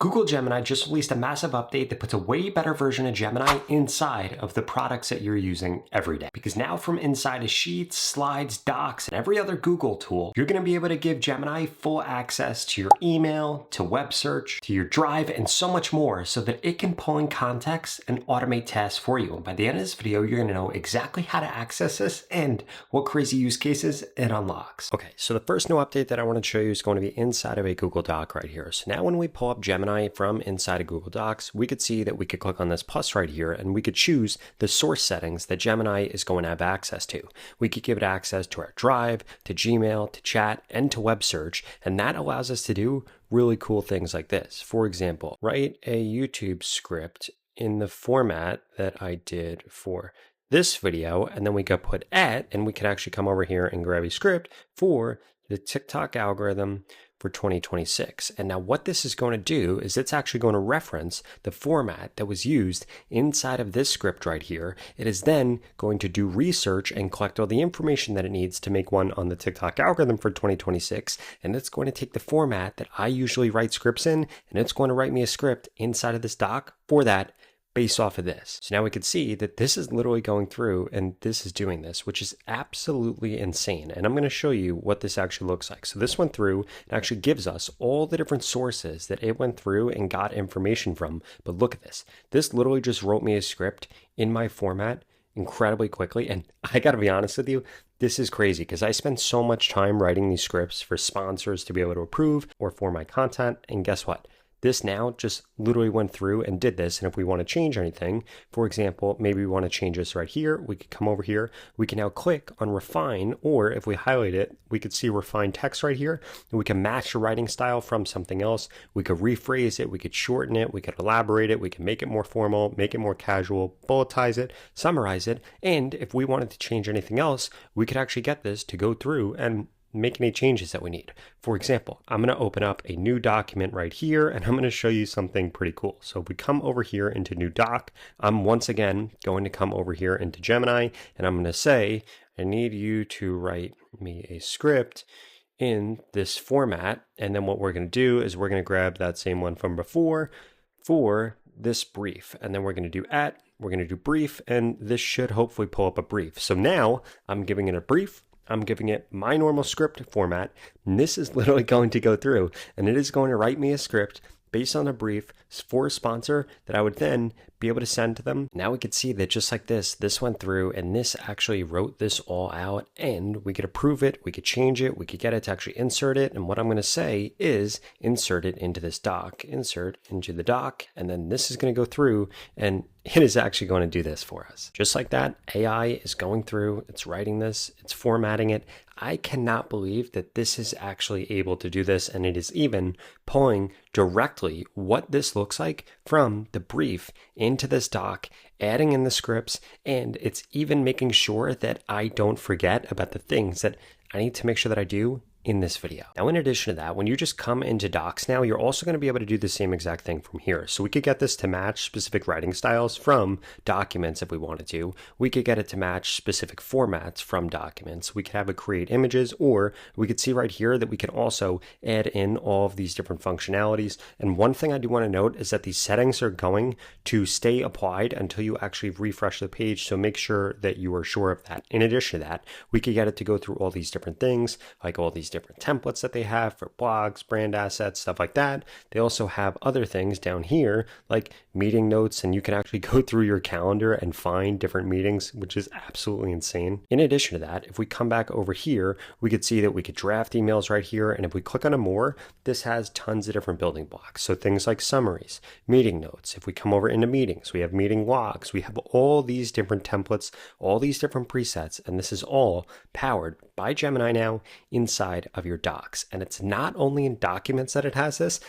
Google Gemini just released a massive update that puts a way better version of Gemini inside of the products that you're using every day. Because now from inside of Sheets, Slides, Docs, and every other Google tool, you're going to be able to give Gemini full access to your email, to web search, to your Drive, and so much more so that it can pull in context and automate tasks for you. And by the end of this video, you're going to know exactly how to access this and what crazy use cases it unlocks. Okay, so the first new update that I want to show you is going to be inside of a Google Doc right here. So now when we pull up Gemini from inside of Google Docs, we could see that we could click on this plus right here and we could choose the source settings that Gemini is going to have access to. We could give it access to our Drive, to Gmail, to chat, and to web search, and that allows us to do really cool things like this. For example, write a YouTube script in the format that I did for this video, and then we could put and we could actually come over here and grab a script for the TikTok algorithm for 2026. And now what this is going to do is it's actually going to reference the format that was used inside of this script right here. It is then going to do research and collect all the information that it needs to make one on the TikTok algorithm for 2026. And it's going to take the format that I usually write scripts in, and it's going to write me a script inside of this doc for that based off of this. So now we can see that this is literally going through and this is doing this, which is absolutely insane. And I'm going to show you what this actually looks like. So this went through and actually gives us all the different sources that it went through and got information from. But look at this. This literally just wrote me a script in my format incredibly quickly. And I got to be honest with you, this is crazy because I spend so much time writing these scripts for sponsors to be able to approve or for my content. And guess what? This now just literally went through and did this. And if we want to change anything, for example, maybe we want to change this right here. We could come over here. We can now click on refine, or if we highlight it, we could see refine text right here. And we can match the writing style from something else. We could rephrase it. We could shorten it. We could elaborate it. We can make it more formal, make it more casual, bulletize it, summarize it. And if we wanted to change anything else, we could actually get this to go through and make any changes that we need. For example, I'm going to open up a new document right here and I'm going to show you something pretty cool. So if we come over here into new doc, I'm once again going to come over here into Gemini and I'm going to say, I need you to write me a script in this format. And then what we're going to do is we're going to grab that same one from before for this brief. And then we're going to do we're going to do brief, and this should hopefully pull up a brief. So now I'm giving it a brief. I'm giving it my normal script format, and this is literally going to go through, and it is going to write me a script based on a brief for a sponsor that I would then be able to send to them. Now we could see that just like this went through and this actually wrote this all out, and we could approve it, we could change it, we could get it to actually insert it. And what I'm going to say is insert it into this doc, insert into the doc, and then this is going to go through and it is actually going to do this for us. Just like that, AI is going through, it's writing this, it's formatting it. I cannot believe that this is actually able to do this, and it is even pulling directly what this looks like from the brief into this doc, adding in the scripts, and it's even making sure that I don't forget about the things that I need to make sure that I do in this video. Now, in addition to that, when you just come into Docs now, you're also going to be able to do the same exact thing from here. So we could get this to match specific writing styles from documents if we wanted to. We could get it to match specific formats from documents. We could have it create images, or we could see right here that we can also add in all of these different functionalities. And one thing I do want to note is that these settings are going to stay applied until you actually refresh the page. So make sure that you are sure of that. In addition to that, we could get it to go through all these different things, like all these different templates that they have for blogs, brand assets, stuff like that. They also have other things down here like meeting notes, and you can actually go through your calendar and find different meetings, which is absolutely insane. In addition to that, if we come back over here, we could see that we could draft emails right here. And if we click on a more, this has tons of different building blocks. So things like summaries, meeting notes. If we come over into meetings, we have meeting logs. We have all these different templates, all these different presets, and this is all powered by Gemini now inside of your docs. And it's not only in documents that it has this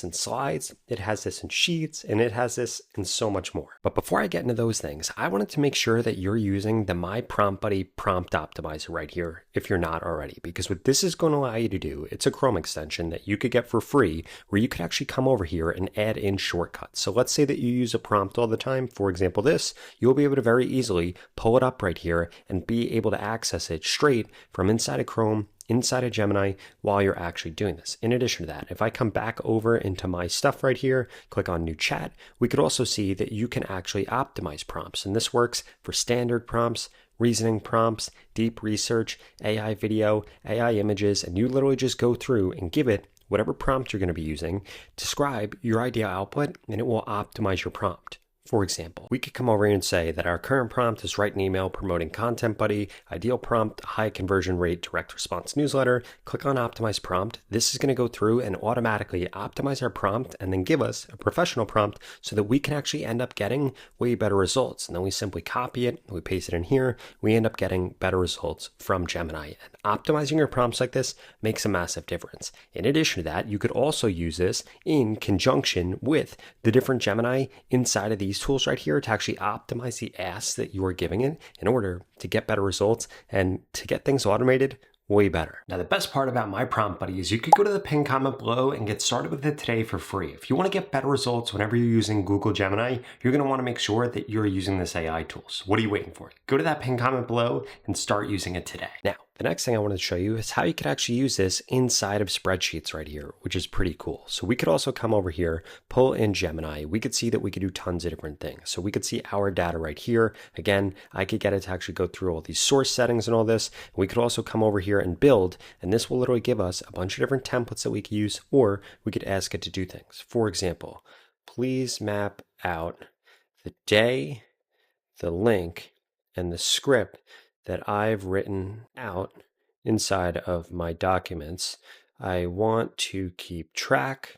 in slides, it has this in sheets, and it has this in so much more. But before I get into those things, I wanted to make sure that you're using the My Prompt Buddy prompt optimizer right here if you're not already, because what this is going to allow you to do, it's a Chrome extension that you could get for free where you could actually come over here and add in shortcuts. So let's say that you use a prompt all the time, for example this, you'll be able to very easily pull it up right here and be able to access it straight from inside of Chrome, inside of Gemini, while you're actually doing this. In addition to that, if I come back over into my stuff right here, click on new chat, we could also see that you can actually optimize prompts. And this works for standard prompts, reasoning prompts, deep research, AI video, AI images, and you literally just go through and give it whatever prompt you're going to be using, describe your ideal output, and it will optimize your prompt. For example, we could come over here and say that our current prompt is write an email promoting Content Buddy, ideal prompt, high conversion rate, direct response newsletter. Click on optimize prompt. This is going to go through and automatically optimize our prompt and then give us a professional prompt so that we can actually end up getting way better results. And then we simply copy it, we paste it in here, we end up getting better results from Gemini. And optimizing your prompts like this makes a massive difference. In addition to that, you could also use this in conjunction with the different Gemini inside of these tools right here to actually optimize the asks that you are giving it in order to get better results and to get things automated way better. Now, the best part about my prompt buddy is you could go to the pinned comment below and get started with it today for free. If you want to get better results whenever you're using Google Gemini, you're going to want to make sure that you're using this AI tool. So what are you waiting for? Go to that pinned comment below and start using it today. Now, the next thing I wanted to show you is how you could actually use this inside of spreadsheets right here, which is pretty cool. So we could also come over here, pull in Gemini. We could see that we could do tons of different things. So we could see our data right here. Again, I could get it to actually go through all these source settings and all this. We could also come over here and build, and this will literally give us a bunch of different templates that we could use, or we could ask it to do things. For example, please map out the day, the link, and the script that I've written out inside of my documents. I want to keep track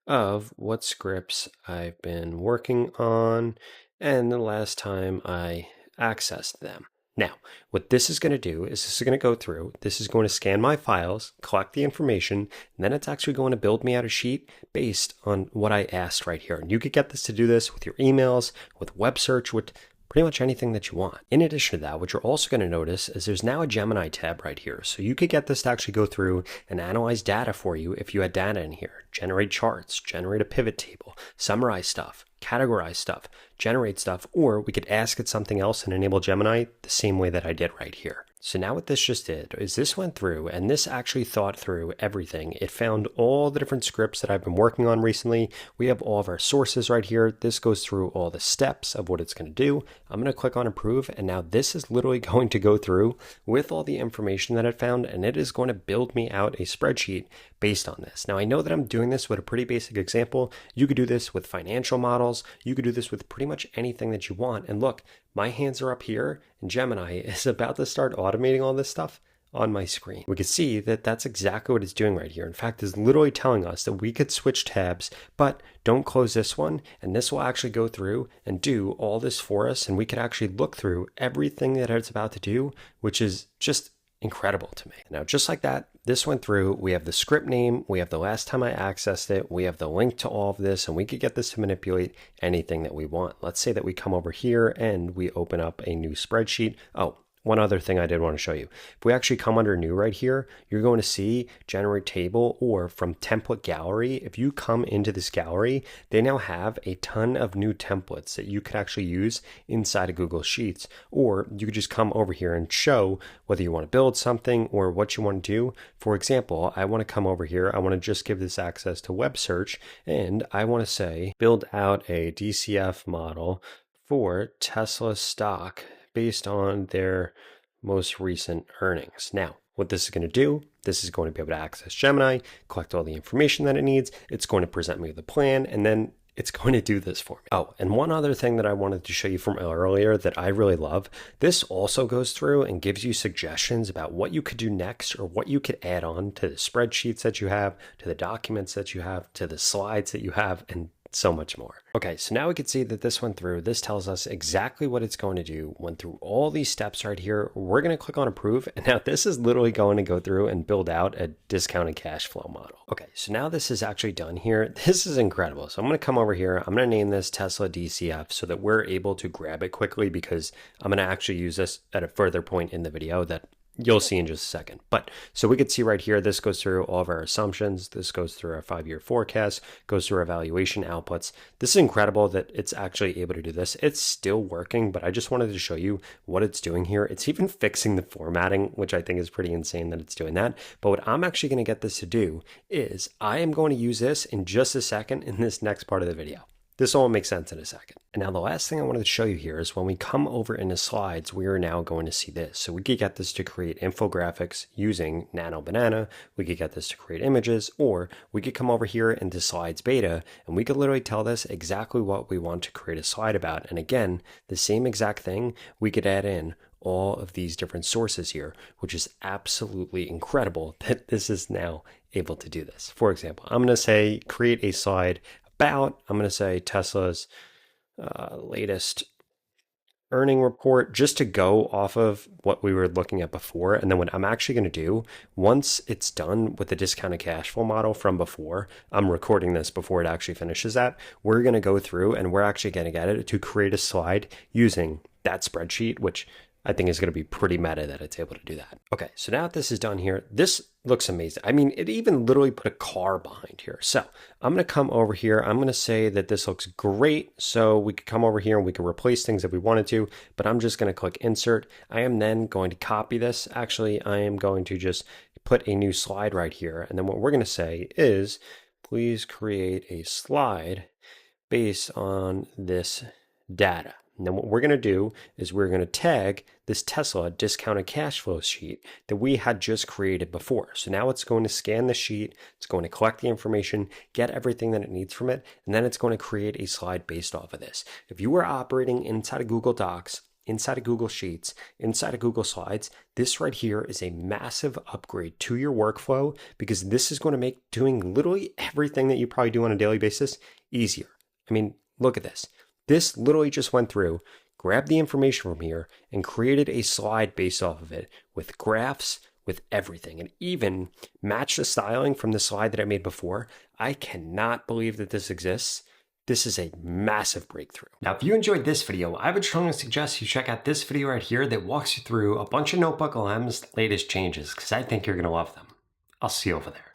of what scripts I've been working on and the last time I accessed them. Now, what this is going to do is this is going to go through, this is going to scan my files, collect the information, and then it's actually going to build me out a sheet based on what I asked right here. And you could get this to do this with your emails, with web search, with pretty much anything that you want. In addition to that, what you're also going to notice is there's now a Gemini tab right here. So you could get this to actually go through and analyze data for you if you had data in here, generate charts, generate a pivot table, summarize stuff, categorize stuff, generate stuff, or we could ask it something else and enable Gemini the same way that I did right here. So now what this just did is this went through and this actually thought through everything. It found all the different scripts that I've been working on recently. We have all of our sources right here. This goes through all the steps of what it's going to do. I'm going to click on approve, and now this is literally going to go through with all the information that it found, and it is going to build me out a spreadsheet based on this. Now I know that I'm doing this with a pretty basic example. You could do this with financial models. You could do this with pretty much anything that you want. And look, my hands are up here and Gemini is about to start automating all this stuff on my screen. We can see that that's exactly what it's doing right here. In fact, it's literally telling us that we could switch tabs, but don't close this one. And this will actually go through and do all this for us. And we could actually look through everything that it's about to do, which is just incredible to me. Now, just like that, this went through. We have the script name. We have the last time I accessed it. We have the link to all of this, and we could get this to manipulate anything that we want. Let's say that we come over here and we open up a new spreadsheet. Oh, one other thing I did want to show you. If we actually come under new right here, you're going to see generate table, or from template gallery. If you come into this gallery, they now have a ton of new templates that you could actually use inside of Google Sheets, or you could just come over here and show whether you want to build something or what you want to do. For example, I want to come over here. I want to just give this access to web search, and I want to say build out a DCF model for Tesla stock based on their most recent earnings. Now, what this is going to do, this is going to be able to access Gemini, collect all the information that it needs. It's going to present me with a plan, and then it's going to do this for me. Oh, and one other thing that I wanted to show you from earlier that I really love, this also goes through and gives you suggestions about what you could do next, or what you could add on to the spreadsheets that you have, to the documents that you have, to the slides that you have, and so much more. Okay, so now we can see that this went through. This tells us exactly what it's going to do. Went through all these steps right here. We're going to click on approve. And now this is literally going to go through and build out a discounted cash flow model. Okay, so now this is actually done here. This is incredible. So I'm going to come over here. I'm going to name this Tesla DCF so that we're able to grab it quickly, because I'm going to actually use this at a further point in the video that you'll see in just a second. But so we could see right here, this goes through all of our assumptions. This goes through our 5-year forecast, goes through our valuation outputs. This is incredible that it's actually able to do this. It's still working, but I just wanted to show you what it's doing here. It's even fixing the formatting, which I think is pretty insane that it's doing that. But what I'm actually going to get this to do is I am going to use this in just a second in this next part of the video. This all makes sense in a second. And now the last thing I wanted to show you here is when we come over into slides, we are now going to see this. So we could get this to create infographics using Nano Banana. We could get this to create images, or we could come over here into slides beta, and we could literally tell this exactly what we want to create a slide about. And again, the same exact thing, we could add in all of these different sources here, which is absolutely incredible that this is now able to do this. For example, I'm going to say create a slide about, I'm going to say Tesla's latest earning report, just to go off of what we were looking at before. And then what I'm actually going to do, once it's done with the discounted cash flow model from before, I'm recording this before it actually finishes that, we're going to go through and we're actually going to get it to create a slide using that spreadsheet, which I think is going to be pretty meta that it's able to do that. Okay, so now that this is done here, this looks amazing. I mean, it even literally put a car behind here. So I'm going to come over here. I'm going to say that this looks great. So we could come over here and we could replace things if we wanted to, but I'm just going to click insert. I am then going to copy this. Actually, I am going to just put a new slide right here. And then what we're going to say is, please create a slide based on this data. And then what we're going to do is we're going to tag this Tesla discounted cash flow sheet that we had just created before. So now it's going to scan the sheet, it's going to collect the information, get everything that it needs from it, and then it's going to create a slide based off of this. If you were operating inside of Google Docs, inside of Google Sheets, inside of Google Slides, this right here is a massive upgrade to your workflow, because this is going to make doing literally everything that you probably do on a daily basis easier. I mean, look at this. This literally just went through, grabbed the information from here, and created a slide based off of it with graphs, with everything, and even matched the styling from the slide that I made before. I cannot believe that this exists. This is a massive breakthrough. Now, if you enjoyed this video, I would strongly suggest you check out this video right here that walks you through a bunch of Notebook LM's latest changes, because I think you're going to love them. I'll see you over there.